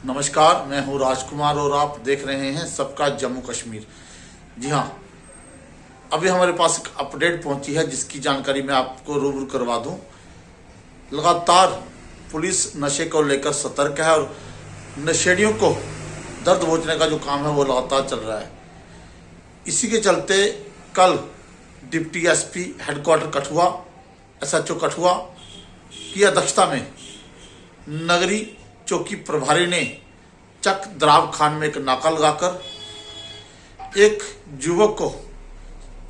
नमस्कार, मैं हूं राजकुमार और आप देख रहे हैं सबका जम्मू कश्मीर। जी हाँ, अभी हमारे पास एक अपडेट पहुंची है जिसकी जानकारी मैं आपको रूबरू करवा दूं। लगातार पुलिस नशे को लेकर सतर्क है और नशेड़ियों को दर्द पहुंचने का जो काम है वो लगातार चल रहा है। इसी के चलते कल deputy SP headquarter Kathua SHO Kathua की अध्यक्षता में नगरी चौकी प्रभारी ने चक द्राव खान में एक नाका लगाकर एक युवक को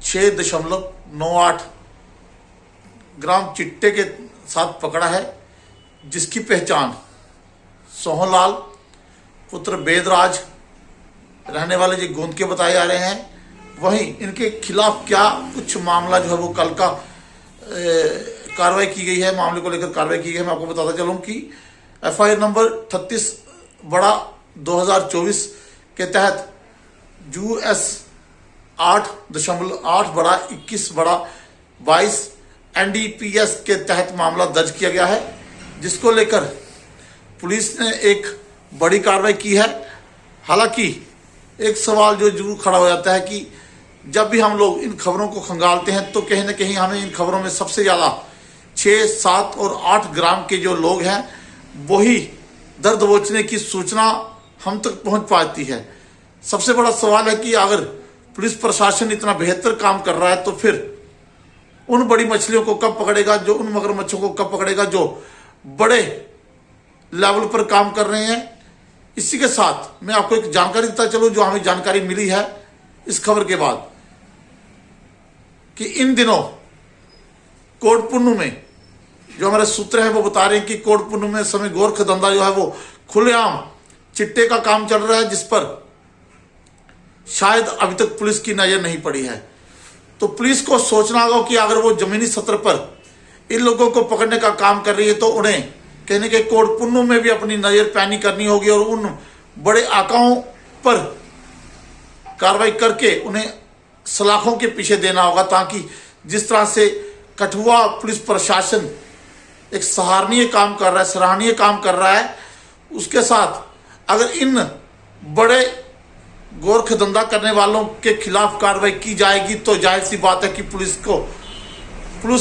6.98 ग्राम चिट्टे के साथ पकड़ा है, जिसकी पहचान सोहनलाल पुत्र वेदराज रहने वाले जी गोंद के बताए जा रहे हैं। वहीं इनके खिलाफ क्या कुछ मामला जो है वो कल का कार्रवाई की गई है, मामले को लेकर कार्रवाई की गई है। मैं आपको बताता चलूं कि FIR नंबर 38/2024 के तहत US 8.8/21/22 NDPS के तहत मामला दर्ज किया गया है, जिसको लेकर पुलिस ने एक बड़ी कार्रवाई की है। हालांकि एक सवाल जो जरूर खड़ा हो जाता है कि जब भी हम लोग इन खबरों को खंगालते हैं तो कहीं ना कहीं हमें इन खबरों में सबसे ज़्यादा 6, 7 और 8 ग्राम के जो लोग हैं वही दर्द दबोचने की सूचना हम तक पहुंच पाती है। सबसे बड़ा सवाल है कि अगर पुलिस प्रशासन इतना बेहतर काम कर रहा है तो फिर उन बड़ी मछलियों को कब पकड़ेगा, जो उन मगरमच्छों को कब पकड़ेगा जो बड़े लेवल पर काम कर रहे हैं। इसी के साथ मैं आपको एक जानकारी देता चलूं जो हमें जानकारी मिली है इस खबर के बाद कि इन दिनों कोटपुन्नू में जो हमारे सूत्र हैं वो बता रहे हैं कि कोटपुन्नू में समय गोरख धंधा जो है वो खुलेआम चिट्टे का काम चल रहा है, जिस पर शायद अभी तक पुलिस की नजर नहीं पड़ी है। तो पुलिस को सोचना होगा कि अगर वो जमीनी सतह पर इन लोगों को पकड़ने का काम कर रही है तो उन्हें कहने के कोटपुन्नू में भी अपनी नजर पैनी करनी होगी और उन बड़े आकाओं पर कार्रवाई करके उन्हें सलाखों के पीछे देना होगा, ताकि जिस तरह से कठुआ पुलिस प्रशासन एक सराहनीय काम कर रहा है, सराहनीय काम कर रहा है, उसके साथ अगर इन बड़े गोरख धंधा करने वालों के खिलाफ कार्रवाई की जाएगी तो जाहिर सी बात है कि पुलिस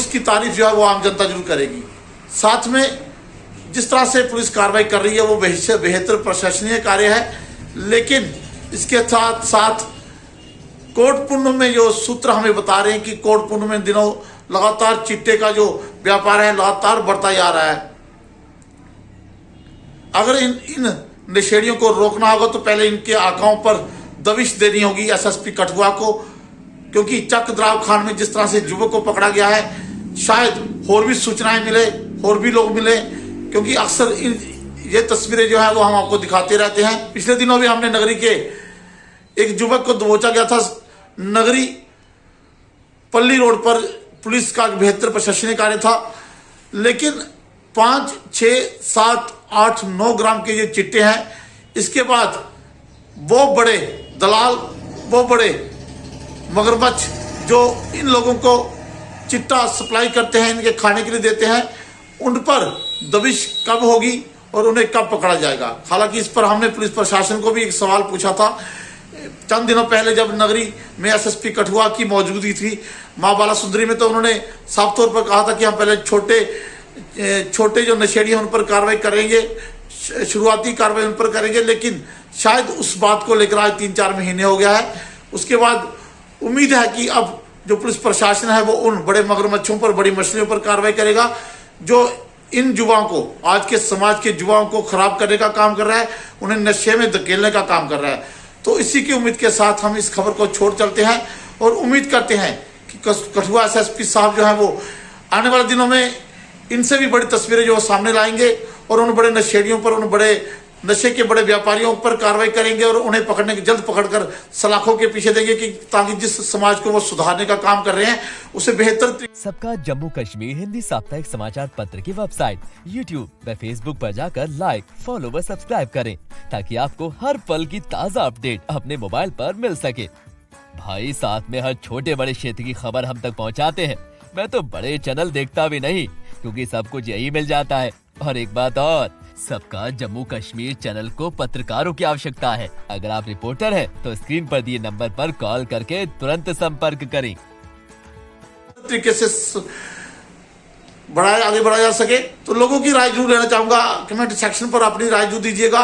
की तारीफ जो है वो आम जनता जरूर करेगी। साथ में जिस तरह से पुलिस कार्रवाई कर रही है वो बेहतर प्रशासनीय कार्य है, लेकिन इसके साथ साथ कोटपुन्नू में जो सूत्र हमें बता रहे हैं कि कोटपुन्नू में दिनों लगातार चिट्टे का जो व्यापार है लगातार बढ़ता जा रहा है। अगर इन नशेड़ियों को रोकना होगा तो पहले इनके आकाओं पर दबिश देनी होगी SSP कठुआ को, क्योंकि चक द्राव खान में जिस तरह से युवक को पकड़ा गया है शायद और भी सूचनाएं मिले और भी लोग मिले, क्योंकि अक्सर ये तस्वीरें जो है वो हम आपको दिखाते रहते हैं। पिछले दिनों भी हमने नगरी के एक युवक को दबोचा गया था। नगरी पल्ली रोड पर पुलिस का बेहतर प्रशासनिक कार्य था, लेकिन 5, 6, 7, 8, 9 ग्राम के ये चिट्टे हैं। इसके बाद वो बड़े दलाल, वो बड़े मगरमच्छ जो इन लोगों को चिट्टा सप्लाई करते हैं, इनके खाने के लिए देते हैं, उन पर दबिश कब होगी और उन्हें कब पकड़ा जाएगा। हालांकि इस पर हमने पुलिस प्रशासन को भी एक सवाल पूछा था चंद दिनों पहले जब नगरी में SSP कठुआ की मौजूदगी थी माँ बाला सुंदरी में, तो उन्होंने साफ तौर पर कहा था कि हम पहले छोटे जो नशेड़ी हैं उन पर कार्रवाई करेंगे, शुरुआती कार्रवाई उन पर करेंगे, लेकिन शायद उस बात को लेकर आज 3-4 महीने हो गया है। उसके बाद उम्मीद है कि अब जो पुलिस प्रशासन है वो उन बड़े मगरमच्छों पर, बड़ी मछलियों पर कार्रवाई करेगा जो इन युवाओं को, आज के समाज के युवाओं को खराब करने का काम कर रहा है, उन्हें नशे में धकेलने का काम कर रहा है। तो इसी की उम्मीद के साथ हम इस खबर को छोड़ चलते हैं और उम्मीद करते हैं कि कठुआ SSP साहब जो है वो आने वाले दिनों में इनसे भी बड़ी तस्वीरें जो सामने लाएंगे और उन बड़े नशेड़ियों पर, उन बड़े नशे के बड़े व्यापारियों पर कार्रवाई करेंगे और उन्हें पकड़ने के जल्द पकड़कर सलाखों के पीछे देंगे कि ताकि जिस समाज को वो सुधारने का काम कर रहे हैं उसे बेहतर। सबका जम्मू कश्मीर हिंदी साप्ताहिक समाचार पत्र की वेबसाइट, YouTube व Facebook पर जाकर लाइक, फॉलो व सब्सक्राइब करें ताकि आपको हर पल की ताज़ा अपडेट अपने मोबाइल पर मिल सके। भाई साथ में हर छोटे बड़े क्षेत्र की खबर हम तक पहुंचाते हैं। मैं तो बड़े चैनल देखता भी नहीं क्योंकि सब कुछ यही मिल जाता है। और एक बात और, सबका जम्मू कश्मीर चैनल को पत्रकारों की आवश्यकता है। अगर आप रिपोर्टर हैं, तो स्क्रीन पर दिए नंबर पर कॉल करके तुरंत संपर्क करें। तरीके से आगे बढ़ाया जा सके, तो लोगों की राय जरूर लेना चाहूंगा। कमेंट सेक्शन पर अपनी राय जरूर दीजिएगा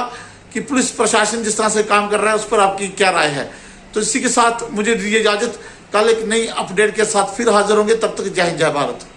कि पुलिस प्रशासन जिस तरह से काम कर रहा है उस पर आपकी क्या राय है। तो इसी के साथ मुझे दीजिए इजाजत। कल एक नई अपडेट के साथ फिर हाजिर होंगे। तब तक जय हिंद, जय भारत।